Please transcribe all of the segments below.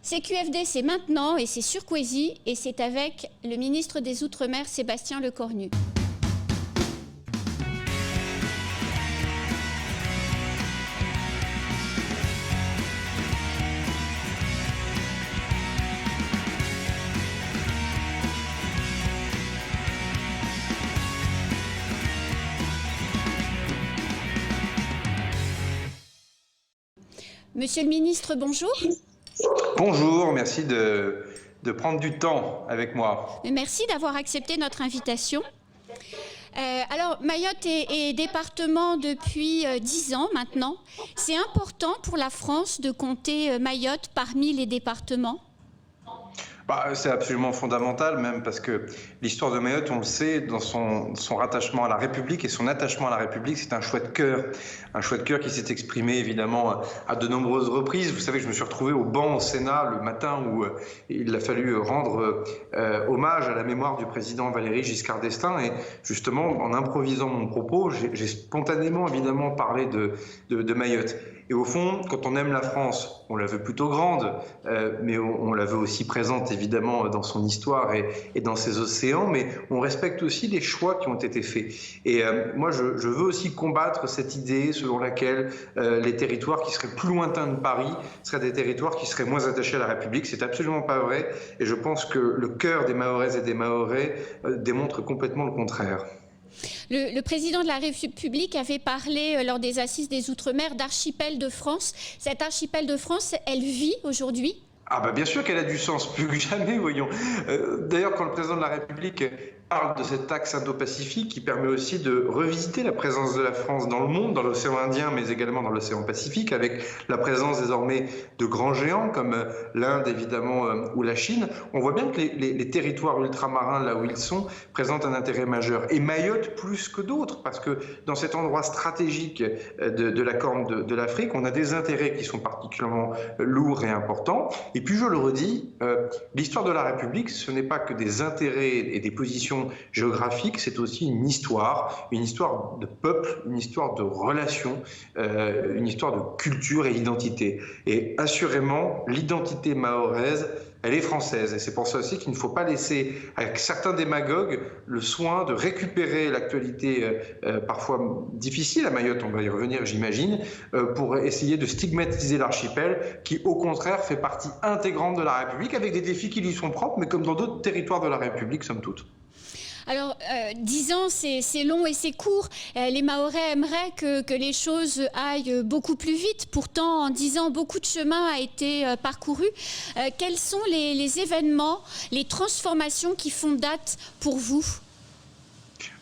CQFD, c'est maintenant et c'est sur Coésy et c'est avec le ministre des Outre-mer, Sébastien Lecornu. Monsieur le ministre, bonjour. Bonjour, merci de prendre du temps avec moi. Merci d'avoir accepté notre invitation. Alors, Mayotte est département depuis 10 ans maintenant. C'est important pour la France de compter Mayotte parmi les départements ? C'est absolument fondamental, même parce que l'histoire de Mayotte, on le sait, dans son rattachement à la République et son attachement à la République, c'est un choix de cœur. Un choix de cœur qui s'est exprimé évidemment à de nombreuses reprises. Vous savez, je me suis retrouvé au banc au Sénat le matin où il a fallu rendre hommage à la mémoire du président Valéry Giscard d'Estaing. Et justement, en improvisant mon propos, j'ai spontanément évidemment parlé de Mayotte. Et au fond, quand on aime la France, on la veut plutôt grande, mais on la veut aussi présente évidemment dans son histoire et dans ses océans, mais on respecte aussi les choix qui ont été faits. Et moi, je veux aussi combattre cette idée selon laquelle les territoires qui seraient plus lointains de Paris seraient des territoires qui seraient moins attachés à la République. C'est absolument pas vrai, et je pense que le cœur des Mahoraises et des Mahorais démontre complètement le contraire. Le président de la République avait parlé lors des Assises des Outre-mer d'archipel de France. Cet archipel de France, elle vit aujourd'hui ? Bien sûr qu'elle a du sens, plus que jamais, voyons. D'ailleurs, quand le président de la République parle de cet axe Indo-Pacifique qui permet aussi de revisiter la présence de la France dans le monde, dans l'océan Indien, mais également dans l'océan Pacifique, avec la présence désormais de grands géants comme l'Inde évidemment ou la Chine, on voit bien que les territoires ultramarins, là où ils sont, présentent un intérêt majeur. Et Mayotte plus que d'autres, parce que dans cet endroit stratégique de la corne de l'Afrique, on a des intérêts qui sont particulièrement lourds et importants. Et puis je le redis, l'histoire de la République, ce n'est pas que des intérêts et des positions géographique, c'est aussi une histoire de peuple, une histoire de relations, une histoire de culture et d'identité. Et assurément, l'identité mahoraise, elle est française. Et c'est pour ça aussi qu'il ne faut pas laisser, avec certains démagogues, le soin de récupérer l'actualité parfois difficile à Mayotte, on va y revenir j'imagine, pour essayer de stigmatiser l'archipel qui au contraire fait partie intégrante de la République avec des défis qui lui sont propres, mais comme dans d'autres territoires de la République, somme toute. Alors, 10 ans, c'est long et c'est court. Les Mahorais aimeraient que les choses aillent beaucoup plus vite. Pourtant, en 10 ans, beaucoup de chemin a été parcouru. Quels sont les événements, les transformations qui font date pour vous ?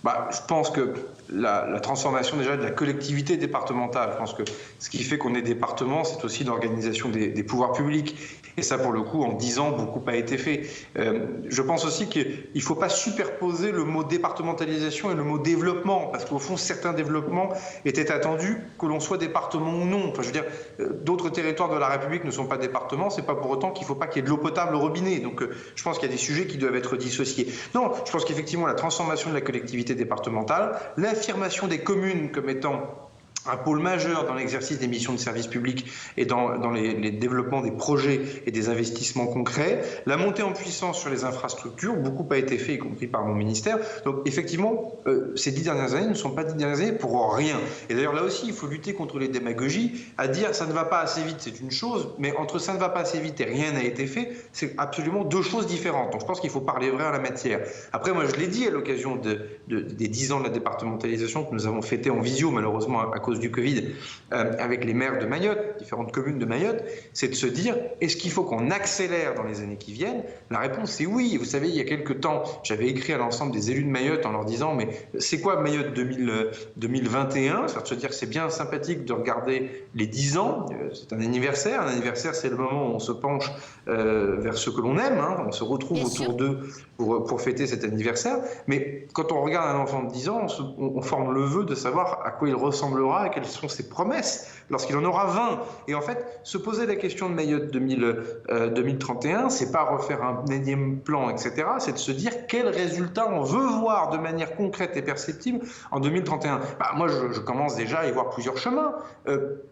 Je pense que la transformation déjà de la collectivité départementale, je pense que ce qui fait qu'on est département, c'est aussi l'organisation des pouvoirs publics. Et ça, pour le coup, en 10 ans, beaucoup a été fait. Je pense aussi qu'il ne faut pas superposer le mot départementalisation et le mot développement, parce qu'au fond, certains développements étaient attendus, que l'on soit département ou non. Enfin, je veux dire, d'autres territoires de la République ne sont pas départements, c'est pas pour autant qu'il ne faut pas qu'il y ait de l'eau potable au robinet. Donc, je pense qu'il y a des sujets qui doivent être dissociés. Non, je pense qu'effectivement, la transformation de la collectivité départementale, l'affirmation des communes comme étant un pôle majeur dans l'exercice des missions de service public et dans les développements des projets et des investissements concrets. La montée en puissance sur les infrastructures, beaucoup a été fait, y compris par mon ministère. Donc effectivement, ces 10 dernières années ne sont pas 10 dernières années pour rien. Et d'ailleurs là aussi, il faut lutter contre les démagogies. À dire ça ne va pas assez vite, c'est une chose, mais entre ça ne va pas assez vite et rien n'a été fait, c'est absolument deux choses différentes. Donc je pense qu'il faut parler vrai en la matière. Après, moi je l'ai dit à l'occasion des 10 ans de la départementalisation que nous avons fêté en visio, malheureusement à cause du Covid, avec les maires de Mayotte, différentes communes de Mayotte, c'est de se dire, est-ce qu'il faut qu'on accélère dans les années qui viennent ? La réponse est oui. Vous savez, il y a quelques temps, j'avais écrit à l'ensemble des élus de Mayotte en leur disant, mais c'est quoi Mayotte 2021 ? C'est de se dire que c'est bien sympathique de regarder les 10 ans, c'est un anniversaire. Un anniversaire, c'est le moment où on se penche vers ce que l'on aime, on se retrouve bien autour d'eux pour fêter cet anniversaire. Mais quand on regarde un enfant de 10 ans, on forme le vœu de savoir à quoi il ressemblera territoire et quelles sont ses promesses lorsqu'il en aura 20. Et en fait, se poser la question de Mayotte 2031, c'est pas refaire un énième plan, etc. C'est de se dire quels résultats on veut voir de manière concrète et perceptible en 2031. Moi, je commence déjà à y voir plusieurs chemins.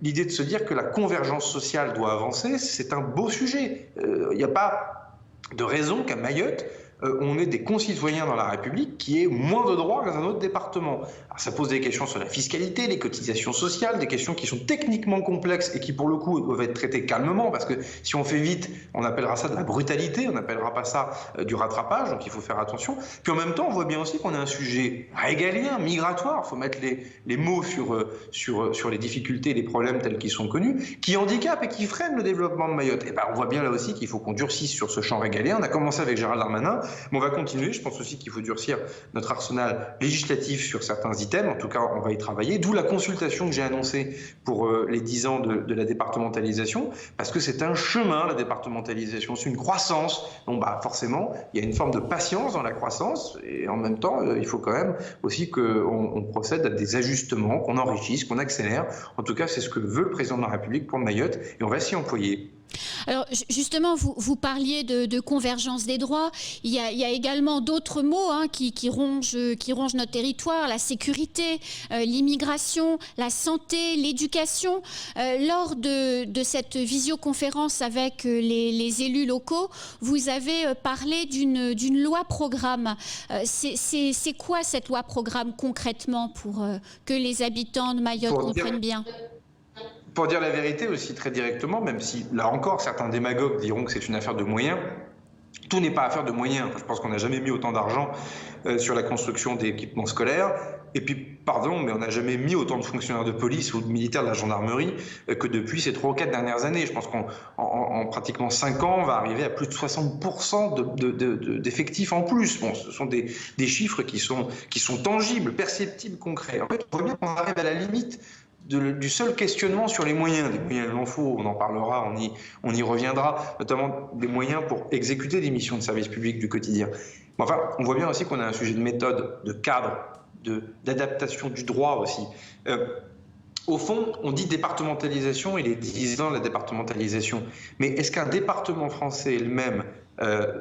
L'idée de se dire que la convergence sociale doit avancer, c'est un beau sujet. Il n'y a pas de raison qu'à Mayotte, on ait des concitoyens dans la République qui aient moins de droits que dans un autre département. Alors, ça pose des questions sur la fiscalité, les cotisations sociales, des questions qui sont techniquement complexes et qui, pour le coup, doivent être traitées calmement, parce que si on fait vite, on appellera ça de la brutalité, on n'appellera pas ça du rattrapage, donc il faut faire attention. Puis en même temps, on voit bien aussi qu'on a un sujet régalien, migratoire, il faut mettre les mots sur les difficultés et les problèmes tels qu'ils sont connus, qui handicapent et qui freinent le développement de Mayotte. Et on voit bien là aussi qu'il faut qu'on durcisse sur ce champ régalien. On a commencé avec Gérald Darmanin, mais on va continuer. Je pense aussi qu'il faut durcir notre arsenal législatif sur certains items. En tout cas, on va y travailler. D'où la consultation que j'ai annoncée pour les 10 ans de la départementalisation, parce que c'est un chemin, la départementalisation. C'est une croissance. Donc, forcément, il y a une forme de patience dans la croissance. Et en même temps, il faut quand même aussi qu'on procède à des ajustements, qu'on enrichisse, qu'on accélère. En tout cas, c'est ce que veut le président de la République pour Mayotte. Et on va s'y employer. Alors justement, vous parliez de convergence des droits. Il y a également d'autres mots qui rongent notre territoire: la sécurité, l'immigration, la santé, l'éducation. Lors de cette visioconférence avec les élus locaux, vous avez parlé d'une loi programme. C'est quoi cette loi programme concrètement pour que les habitants de Mayotte comprennent bien ? Pour dire la vérité aussi très directement, même si là encore certains démagogues diront que c'est une affaire de moyens, tout n'est pas affaire de moyens. Je pense qu'on n'a jamais mis autant d'argent sur la construction d'équipements scolaires. Et puis, pardon, mais on n'a jamais mis autant de fonctionnaires de police ou de militaires de la gendarmerie que depuis ces 3 ou 4 dernières années. Je pense qu'en pratiquement 5 ans, on va arriver à plus de 60% d'effectifs en plus. Bon, ce sont des chiffres qui sont tangibles, perceptibles, concrets. En fait, on voit bien qu'on arrive à la limite du seul questionnement sur les moyens. Des moyens, il en faut, on en parlera, on y reviendra, notamment des moyens pour exécuter des missions de service public du quotidien. Mais enfin, on voit bien aussi qu'on a un sujet de méthode, de cadre, d'adaptation du droit aussi. Au fond, on dit départementalisation, il est 10 ans la départementalisation. Mais est-ce qu'un département français est le même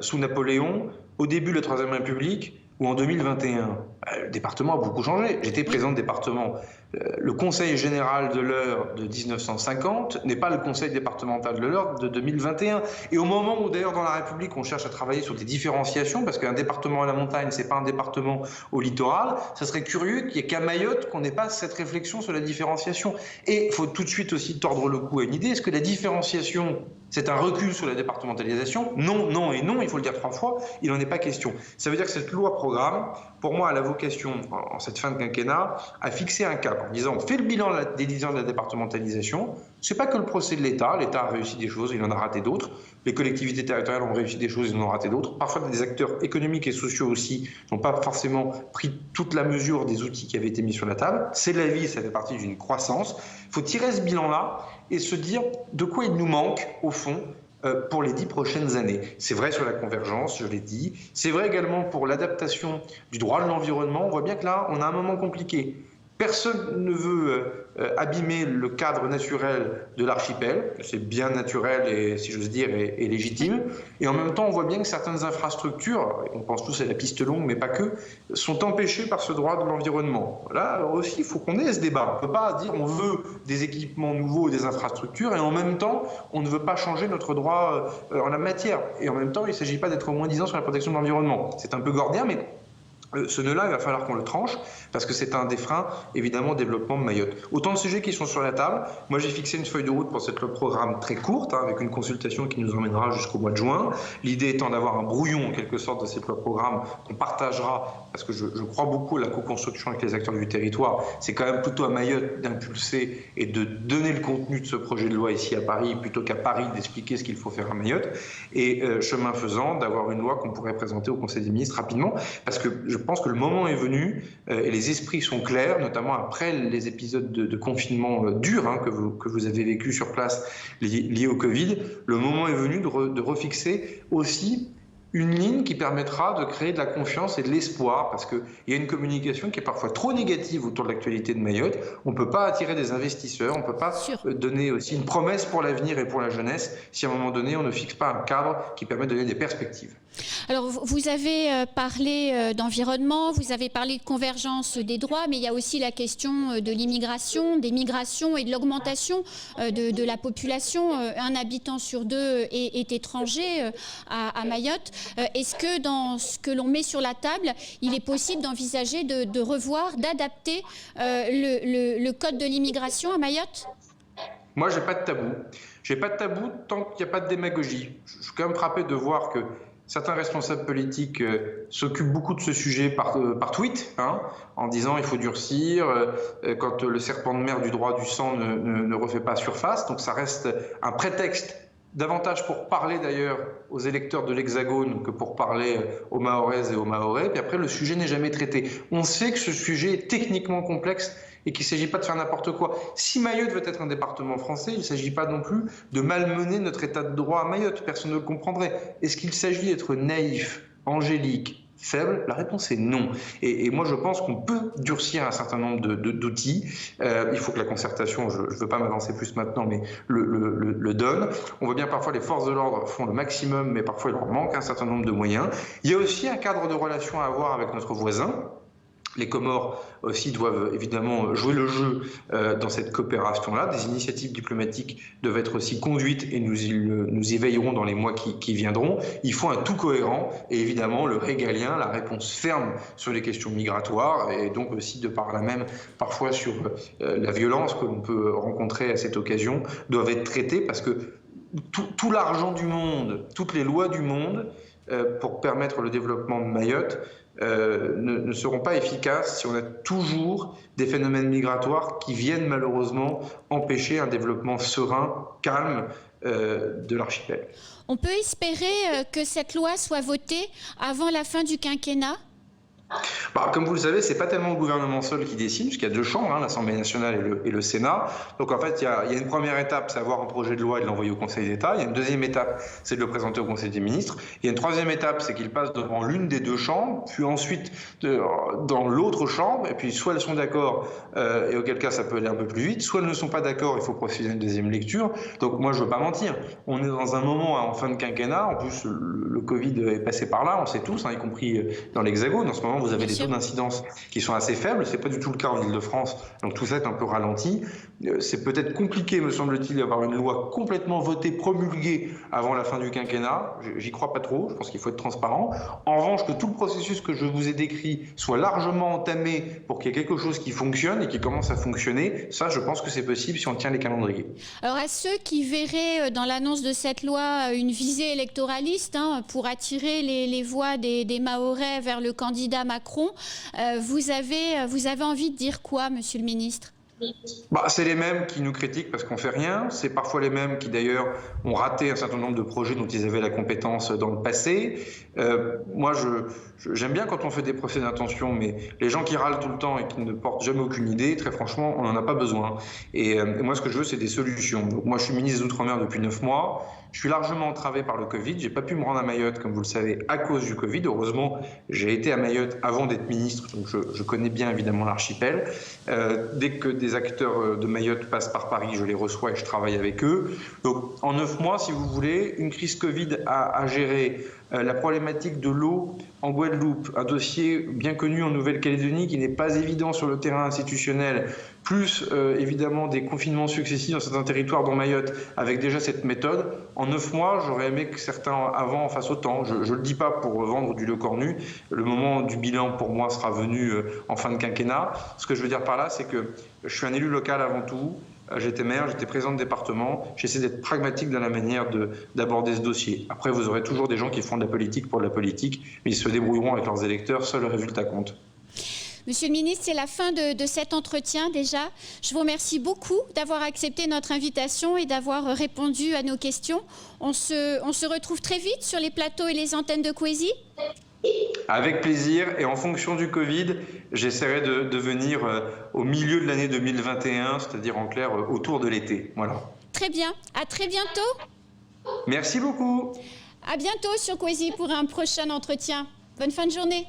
sous Napoléon, au début de la Troisième République ou en 2021 ? Le département a beaucoup changé. J'étais président de département. Le Conseil général de l'Eure de 1950 n'est pas le Conseil départemental de l'Eure de 2021. Et au moment où, d'ailleurs, dans la République, on cherche à travailler sur des différenciations, parce qu'un département à la montagne, c'est pas un département au littoral, ça serait curieux qu'il n'y ait qu'à Mayotte qu'on n'ait pas cette réflexion sur la différenciation. Et il faut tout de suite aussi tordre le cou à une idée. Est-ce que la différenciation, c'est un recul sur la départementalisation ? Non, non et non, il faut le dire 3 fois, il n'en est pas question. Ça veut dire que cette loi programme, pour moi, a la vocation, en cette fin de quinquennat, à fixer un cap en disant on fait le bilan des 10 ans de la départementalisation. C'est pas que le procès de l'État. L'État a réussi des choses, il en a raté d'autres. Les collectivités territoriales ont réussi des choses, ils en ont raté d'autres. Parfois, des acteurs économiques et sociaux aussi n'ont pas forcément pris toute la mesure des outils qui avaient été mis sur la table. C'est la vie, ça fait partie d'une croissance. Il faut tirer ce bilan-là et se dire de quoi il nous manque, au fond, pour les 10 prochaines années. C'est vrai sur la convergence, je l'ai dit. C'est vrai également pour l'adaptation du droit de l'environnement. On voit bien que là, on a un moment compliqué. Personne ne veut abîmer le cadre naturel de l'archipel. C'est bien naturel et, si j'ose dire, et légitime. Et en même temps, on voit bien que certaines infrastructures, on pense tous à la piste longue, mais pas que, sont empêchées par ce droit de l'environnement. Là, alors aussi, il faut qu'on ait ce débat. On ne peut pas dire on veut des équipements nouveaux, des infrastructures, et en même temps, on ne veut pas changer notre droit en la matière. Et en même temps, il ne s'agit pas d'être au moins 10 ans sur la protection de l'environnement. C'est un peu gordien, mais ce nœud-là, il va falloir qu'on le tranche, parce que c'est un des freins, évidemment, au développement de Mayotte. Autant de sujets qui sont sur la table. Moi, j'ai fixé une feuille de route pour cette loi programme très courte, avec une consultation qui nous emmènera jusqu'au mois de juin. L'idée étant d'avoir un brouillon, en quelque sorte, de cette loi programme qu'on partagera, parce que je crois beaucoup à la co-construction avec les acteurs du territoire. C'est quand même plutôt à Mayotte d'impulser et de donner le contenu de ce projet de loi ici à Paris, plutôt qu'à Paris d'expliquer ce qu'il faut faire à Mayotte. Et chemin faisant, d'avoir une loi qu'on pourrait présenter au Conseil des ministres rapidement, parce que je pense que le moment est venu et les esprits sont clairs, notamment après les épisodes de confinement durs que vous avez vécu sur place liés au Covid. Le moment est venu de refixer aussi une ligne qui permettra de créer de la confiance et de l'espoir, parce qu'il y a une communication qui est parfois trop négative autour de l'actualité de Mayotte. On ne peut pas attirer des investisseurs, on ne peut pas donner aussi une promesse pour l'avenir et pour la jeunesse si à un moment donné on ne fixe pas un cadre qui permet de donner des perspectives. Alors, vous avez parlé d'environnement, vous avez parlé de convergence des droits, mais il y a aussi la question de l'immigration, des migrations et de l'augmentation de la population. Un habitant sur deux est étranger à Mayotte. Est-ce que dans ce que l'on met sur la table, il est possible d'envisager de revoir, d'adapter le code de l'immigration à Mayotte ? Moi, j'ai pas de tabou. J'ai pas de tabou tant qu'il n'y a pas de démagogie. Je suis quand même frappé de voir que certains responsables politiques s'occupent beaucoup de ce sujet par tweet, en disant il faut durcir quand le serpent de mer du droit du sang ne refait pas surface. Donc ça reste un prétexte davantage pour parler d'ailleurs aux électeurs de l'Hexagone que pour parler aux Mahoraises et aux Mahorais. Puis après, le sujet n'est jamais traité. On sait que ce sujet est techniquement complexe et qu'il ne s'agit pas de faire n'importe quoi. Si Mayotte veut être un département français, il ne s'agit pas non plus de malmener notre état de droit à Mayotte. Personne ne le comprendrait. Est-ce qu'il s'agit d'être naïf, angélique, faible? La réponse est non. Et moi, je pense qu'on peut durcir un certain nombre d'outils. Il faut que la concertation, je ne veux pas m'avancer plus maintenant, mais le donne. On voit bien parfois les forces de l'ordre font le maximum, mais parfois il leur manque un certain nombre de moyens. Il y a aussi un cadre de relation à avoir avec notre voisin. Les Comores aussi doivent évidemment jouer le jeu dans cette coopération-là. Des initiatives diplomatiques doivent être aussi conduites et nous y veillerons dans les mois qui viendront. Il faut un tout cohérent et évidemment le régalien, la réponse ferme sur les questions migratoires et donc aussi de par là même parfois sur la violence que l'on peut rencontrer à cette occasion doivent être traitées parce que tout l'argent du monde, toutes les lois du monde pour permettre le développement de Mayotte ne seront pas efficaces si on a toujours des phénomènes migratoires qui viennent malheureusement empêcher un développement serein, calme de l'archipel. On peut espérer que cette loi soit votée avant la fin du quinquennat ? Comme vous le savez, ce n'est pas tellement le gouvernement seul qui décide, puisqu'il y a deux chambres, l'Assemblée nationale et le Sénat. Donc en fait, il y a une première étape, c'est avoir un projet de loi et de l'envoyer au Conseil d'État. Il y a une deuxième étape, c'est de le présenter au Conseil des ministres. Il y a une troisième étape, c'est qu'il passe devant l'une des deux chambres, puis ensuite dans l'autre chambre, et puis soit elles sont d'accord, et auquel cas ça peut aller un peu plus vite, soit elles ne sont pas d'accord, il faut procéder à une deuxième lecture. Donc moi, je ne veux pas mentir, on est dans un moment en fin de quinquennat, en plus le Covid est passé par là, on sait tous, y compris dans l'Hexagone. En ce moment, vous avez des taux d'incidence qui sont assez faibles, c'est pas du tout le cas en Île-de-France, donc tout ça est un peu ralenti. C'est peut-être compliqué, me semble-t-il, d'avoir une loi complètement votée, promulguée avant la fin du quinquennat. J'y crois pas trop, je pense qu'il faut être transparent. En revanche, que tout le processus que je vous ai décrit soit largement entamé pour qu'il y ait quelque chose qui fonctionne et qui commence à fonctionner, ça, je pense que c'est possible si on tient les calendriers. Alors, à ceux qui verraient dans l'annonce de cette loi une visée électoraliste pour attirer les voix des Mahorais vers le candidat Macron, vous avez envie de dire quoi, Monsieur le Ministre ? C'est les mêmes qui nous critiquent parce qu'on fait rien. C'est parfois les mêmes qui d'ailleurs ont raté un certain nombre de projets dont ils avaient la compétence dans le passé. Moi, j'aime bien quand on fait des procès d'intention, mais les gens qui râlent tout le temps et qui ne portent jamais aucune idée, très franchement, on n'en a pas besoin. Et moi, ce que je veux, c'est des solutions. Donc, moi, je suis ministre des Outre-mer depuis 9 mois. Je suis largement entravé par le Covid. J'ai pas pu me rendre à Mayotte, comme vous le savez, à cause du Covid. Heureusement, j'ai été à Mayotte avant d'être ministre, donc je connais bien évidemment l'archipel. Dès que des acteurs de Mayotte passent par Paris, je les reçois et je travaille avec eux. Donc, en 9 mois, si vous voulez, une crise Covid à gérer, la problématique de l'eau en Guadeloupe, un dossier bien connu en Nouvelle-Calédonie qui n'est pas évident sur le terrain institutionnel, plus évidemment des confinements successifs dans certains territoires dont Mayotte, avec déjà cette méthode. En 9 mois, j'aurais aimé que certains avant en fassent autant. Je ne le dis pas pour vendre du lait cornu. Le moment du bilan pour moi sera venu en fin de quinquennat. Ce que je veux dire par là, c'est que je suis un élu local avant tout. J'étais maire, j'étais président de département. J'essaie d'être pragmatique dans la manière d'aborder ce dossier. Après, vous aurez toujours des gens qui font de la politique pour de la politique, mais ils se débrouilleront avec leurs électeurs. Seul le résultat compte. Monsieur le ministre, c'est la fin de cet entretien déjà. Je vous remercie beaucoup d'avoir accepté notre invitation et d'avoir répondu à nos questions. On se retrouve très vite sur les plateaux et les antennes de Kwesi. Avec plaisir, et en fonction du Covid, j'essaierai de venir au milieu de l'année 2021, c'est-à-dire en clair autour de l'été. Voilà. Très bien, à très bientôt. Merci beaucoup. À bientôt sur Kwesi pour un prochain entretien. Bonne fin de journée.